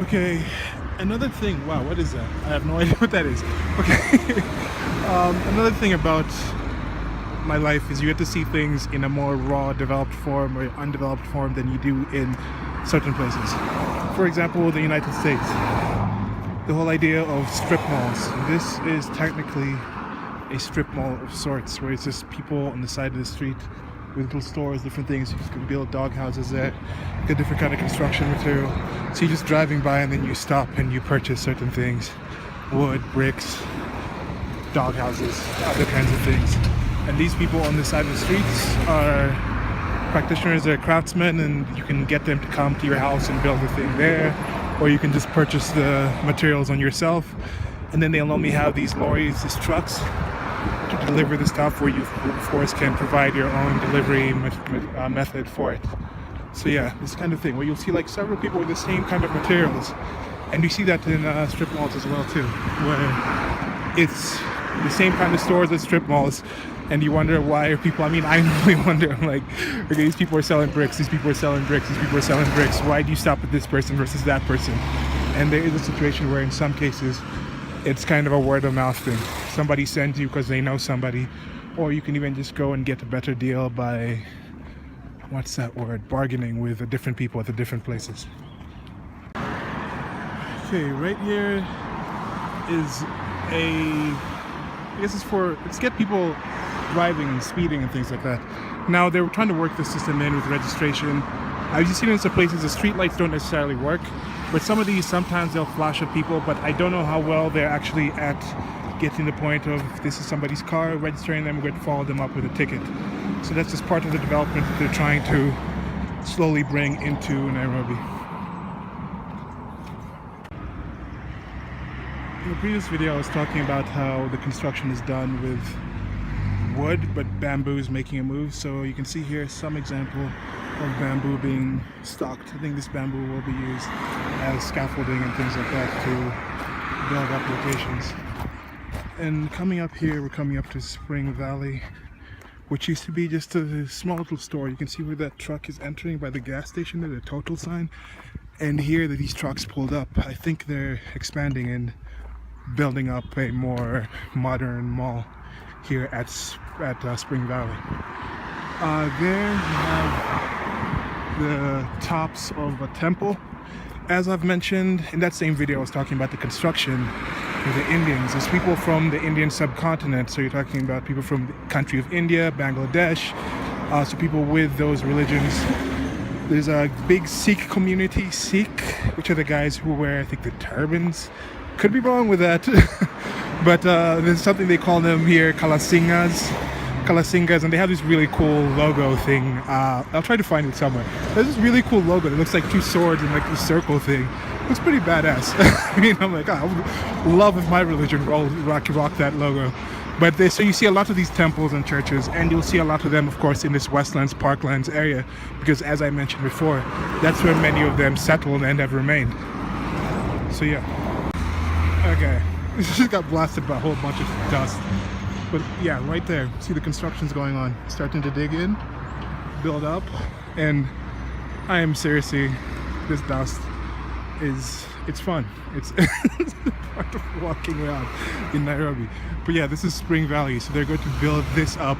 Okay, another thing. Wow, what is that? I have no idea what that is. Okay, another thing about my life is you get to see things in a more raw, developed form or undeveloped form than you do in certain places. For example, the United States. The whole idea of strip malls. This is technically a strip mall of sorts, where it's just people on the side of the street with little stores, different things. You can build dog houses there, get different kind of construction material. So you're just driving by and then you stop and you purchase certain things. Wood, bricks, dog houses, other kinds of things. And these people on the side of the streets are practitioners, they're craftsmen, and you can get them to come to your house and build a thing there, or you can just purchase the materials on yourself. And then they'll only have these lorries, these trucks, to deliver the stuff, where you, of course, can provide your own delivery method for it. So yeah, this kind of thing, where you'll see like several people with the same kind of materials. And you see that in strip malls as well too, where it's the same kind of stores as strip malls. And you wonder why are people, I mean, I normally wonder, I'm like, okay, these people are selling bricks, these people are selling bricks, these people are selling bricks. Why do you stop at this person versus that person? And there is a situation where in some cases, it's kind of a word of mouth thing. Somebody sends you because they know somebody, or you can even just go and get a better deal by, what's that word, bargaining with the different people at the different places. Okay, right here is I guess it's to get people driving and speeding and things like that. Now they were trying to work the system in with registration. I've just seen in some places the street lights don't necessarily work, but some of these sometimes they'll flash at people, but I don't know how well they're actually at getting the point of if this is somebody's car, registering them, we're going to follow them up with a ticket. So that's just part of the development that they're trying to slowly bring into Nairobi. In the previous video I was talking about how the construction is done with wood, but bamboo is making a move. So you can see here some example of bamboo being stocked. I think this bamboo will be used as scaffolding and things like that to build up locations. And coming up here, we're coming up to Spring Valley, which used to be just a small little store. You can see where that truck is entering by the gas station there, the total sign. And here that these trucks pulled up, I think they're expanding and building up a more modern mall here at Spring Valley. There you have the tops of a temple. As I've mentioned in that same video, I was talking about the construction with the Indians. There's people from the Indian subcontinent, so you're talking about people from the country of India, Bangladesh, so people with those religions. There's a big Sikh community, which are the guys who wear, I think, the turbans. Could be wrong with that, but there's something they call them here, Kalasingas, and they have this really cool logo thing. I'll try to find it somewhere. There's this really cool logo that looks like two swords and like this circle thing. Looks pretty badass. I mean, I'm like, I would love if my religion rock that logo. But so you see a lot of these temples and churches, and you'll see a lot of them, of course, in this Westlands, Parklands area, because as I mentioned before, that's where many of them settled and have remained. So yeah. Okay, this just got blasted by a whole bunch of dust. But yeah, right there, see the construction's going on. Starting to dig in, build up, and I am seriously, this dust it's fun. It's part of walking around in Nairobi. But yeah, this is Spring Valley, so they're going to build this up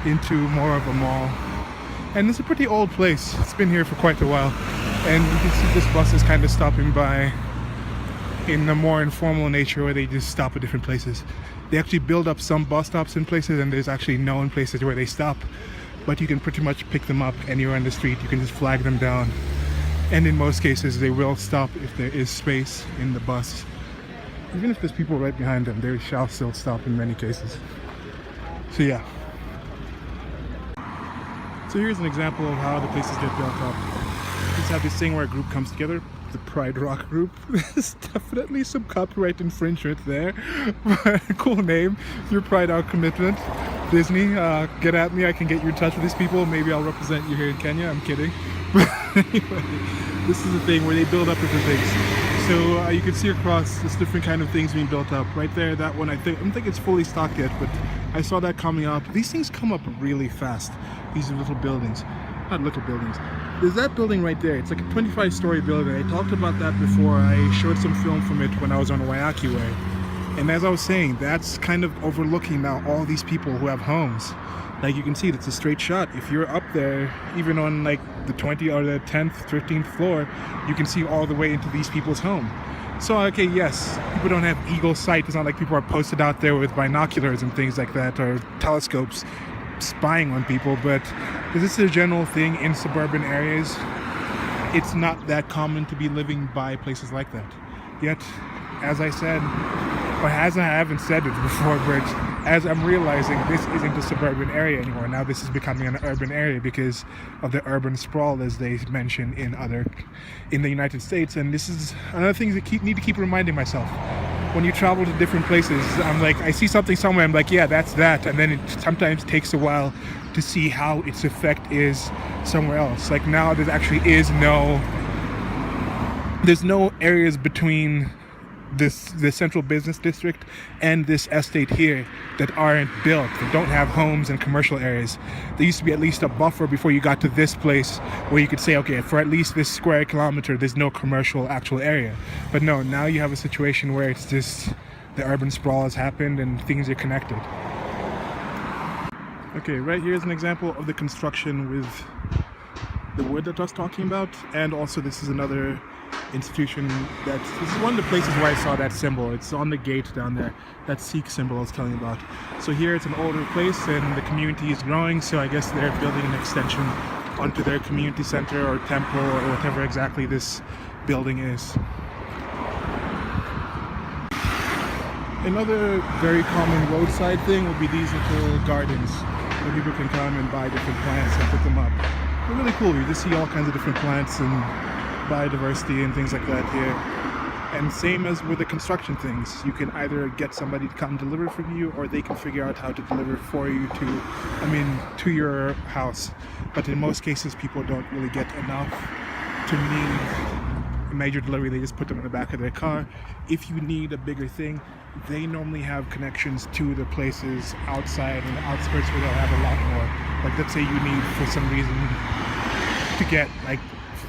into more of a mall. And it's a pretty old place. It's been here for quite a while. And you can see this bus is kind of stopping by in a more informal nature, where they just stop at different places. They actually build up some bus stops in places, and there's actually known places where they stop, but you can pretty much pick them up anywhere on the street. You can just flag them down, and in most cases they will stop if there is space in the bus. Even if there's people right behind them, they shall still stop in many cases. So yeah. So here's an example of how the places get built up. You just have this thing where a group comes together, the Pride Rock group. There's definitely some copyright infringement there, but cool name, your Pride Rock commitment. Disney, get at me, I can get you in touch with these people. Maybe I'll represent you here in Kenya. I'm kidding. But anyway, this is the thing where they build up different things. So you can see across this different kind of things being built up. Right there, that one, I don't think it's fully stocked yet, but I saw that coming up. These things come up really fast. These are little buildings, not little buildings. there's that building right there. It's like a 25-story building. I talked about that before. I showed some film from it when I was on Waiaki Way. And as I was saying, that's kind of overlooking now all these people who have homes. Like you can see, it's a straight shot. If you're up there, even on like the 20th or the 10th, 13th floor, you can see all the way into these people's home. So, okay, yes, people don't have eagle sight. It's not like people are posted out there with binoculars and things like that, or telescopes spying on people, but this is a general thing in suburban areas. It's not that common to be living by places like that. Yet, as I said, or as I haven't said it before, but as I'm realizing this isn't a suburban area anymore. Now this is becoming an urban area because of the urban sprawl, as they mention in the United States. And this is another thing that need to keep reminding myself. When you travel to different places, I'm like, I see something somewhere, I'm like, yeah, that's that. And then it sometimes takes a while to see how its effect is somewhere else. Like now there actually is there's no areas between the central business district and this estate here that aren't built, that don't have homes and commercial areas. There used to be at least a buffer before you got to this place where you could say, okay, for at least this square kilometer there's no commercial actual area. But no, now you have a situation where it's just the urban sprawl has happened and things are connected. Okay, right here is an example of the construction with the wood that I was talking about, and also this is another institution this is one of the places where I saw that symbol. It's on the gate down there, that Sikh symbol I was telling you about. So here it's an older place and the community is growing, so I guess they're building an extension onto their community center or temple or whatever exactly this building is. Another very common roadside thing would be these little gardens where people can come and buy different plants and put them up. They're really cool. You just see all kinds of different plants and biodiversity and things like that here. And same as with the construction things, you can either get somebody to come deliver from you, or they can figure out how to deliver for you to your house. But in most cases, people don't really get enough to need a major delivery. They just put them in the back of their car. If you need a bigger thing, they normally have connections to the places outside and the outskirts where they'll have a lot more. Like let's say you need for some reason to get like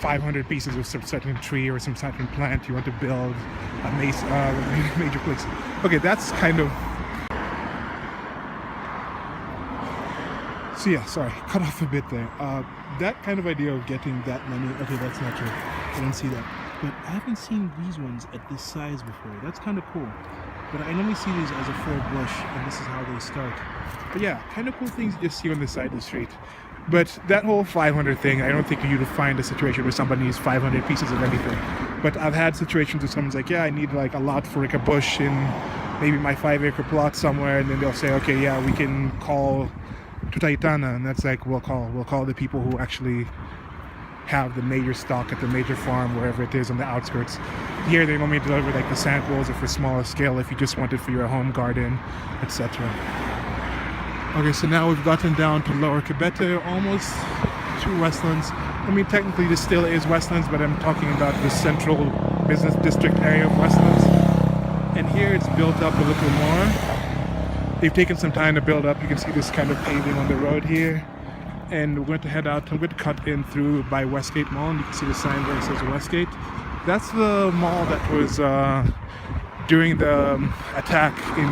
500 pieces of some certain tree or some certain plant, you want to build a major place. Okay, that's kind of... So yeah, sorry, cut off a bit there. That kind of idea of getting that many... Okay, that's not true. I didn't see that. But I haven't seen these ones at this size before. That's kind of cool. But I normally see these as a full bush, and this is how they start. But yeah, kind of cool things you just see on the side of the street. But that whole 500 thing, I don't think you'd find a situation where somebody needs 500 pieces of anything. But I've had situations where someone's like, yeah, I need like a lot for like a bush in maybe my 5-acre plot somewhere, and then they'll say, okay, yeah, we can call Tutaitana, and that's like, we'll call the people who actually have the major stock at the major farm, wherever it is on the outskirts. Here they normally deliver like the samples or for smaller scale if you just want it for your home garden, etc. Okay, so now we've gotten down to Lower Kibete, almost to Westlands. I mean, technically this still is Westlands, but I'm talking about the central business district area of Westlands. And here it's built up a little more. They've taken some time to build up. You can see this kind of paving on the road here. And we're going to head out. I'm going to cut in through by Westgate Mall, and you can see the sign there that says Westgate. That's the mall that was during the attack in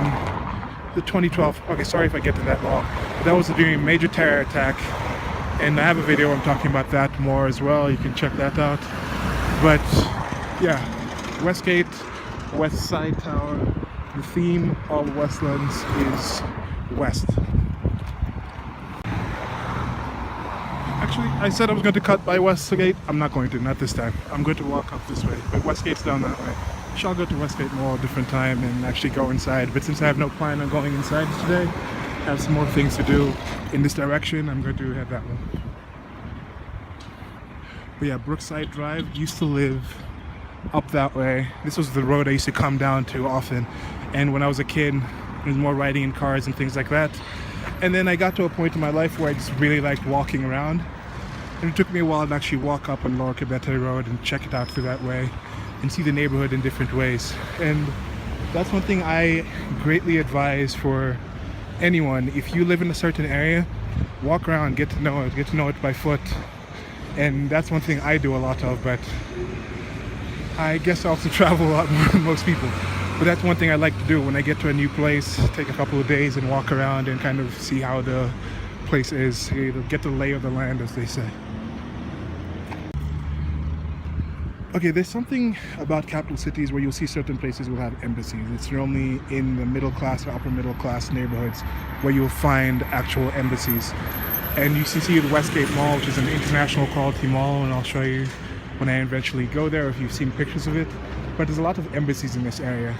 the 2012. Okay, sorry if I get to that mall. But that was during a major terror attack, and I have a video I'm talking about that more as well. You can check that out. But yeah, Westgate, West Side Tower. The theme of Westlands is West. Actually, I said I was going to cut by Westgate. I'm not going to, not this time. I'm going to walk up this way, but Westgate's down that way. I'll go to Westgate Mall a different time and actually go inside. But since I have no plan on going inside today, I have some more things to do in this direction. I'm going to head that way. But yeah, Brookside Drive used to live up that way. This was the road I used to come down to often. And when I was a kid, there was more riding in cars and things like that. And then I got to a point in my life where I just really liked walking around. And it took me a while to actually walk up on Lower Kibete Road and check it out through that way and see the neighborhood in different ways. And that's one thing I greatly advise for anyone. If you live in a certain area, walk around, get to know it by foot. And that's one thing I do a lot of, but I guess I also travel a lot more than most people. But that's one thing I like to do when I get to a new place, take a couple of days and walk around and kind of see how the place is, get the lay of the land, as they say. Okay, there's something about capital cities where you'll see certain places will have embassies. It's normally in the middle class or upper middle class neighborhoods where you'll find actual embassies. And you can see the Westgate Mall, which is an international quality mall, and I'll show you when I eventually go there if you've seen pictures of it. But there's a lot of embassies in this area.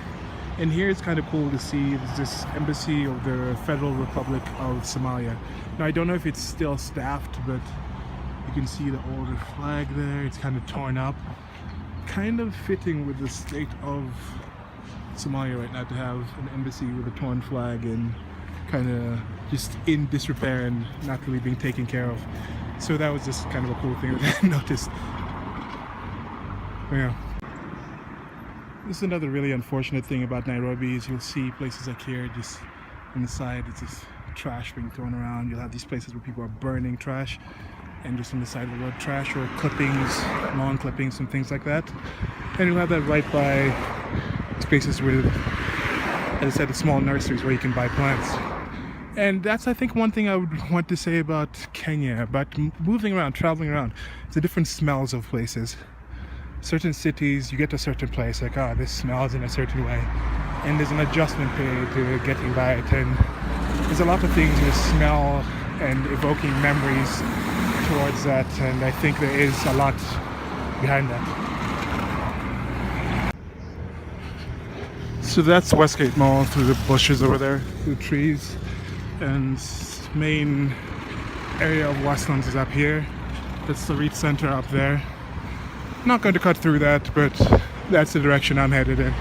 And here it's kind of cool to see this embassy of the Federal Republic of Somalia. Now I don't know if it's still staffed, but you can see the older flag there. It's kind of torn up. Kind of fitting with the state of Somalia right now to have an embassy with a torn flag and kind of just in disrepair and not really being taken care of. So that was just kind of a cool thing that I noticed. Yeah. This is another really unfortunate thing about Nairobi is you'll see places like here just on the side, it's just trash being thrown around. You'll have these places where people are burning trash, and just on the side of the road trash or clippings, lawn clippings and things like that. And you'll have that right by spaces with, as I said, the small nurseries where you can buy plants. And that's, I think, one thing I would want to say about Kenya, about moving around, traveling around. It's the different smells of places. Certain cities, you get to a certain place, like, oh, this smells in a certain way. And there's an adjustment period to getting by it. And there's a lot of things with smell and evoking memories towards that. And I think there is a lot behind that. So that's Westgate Mall through the bushes over there, through trees. And main area of Westlands is up here. That's the Reed Center up there. Not going to cut through that, but that's the direction I'm headed in.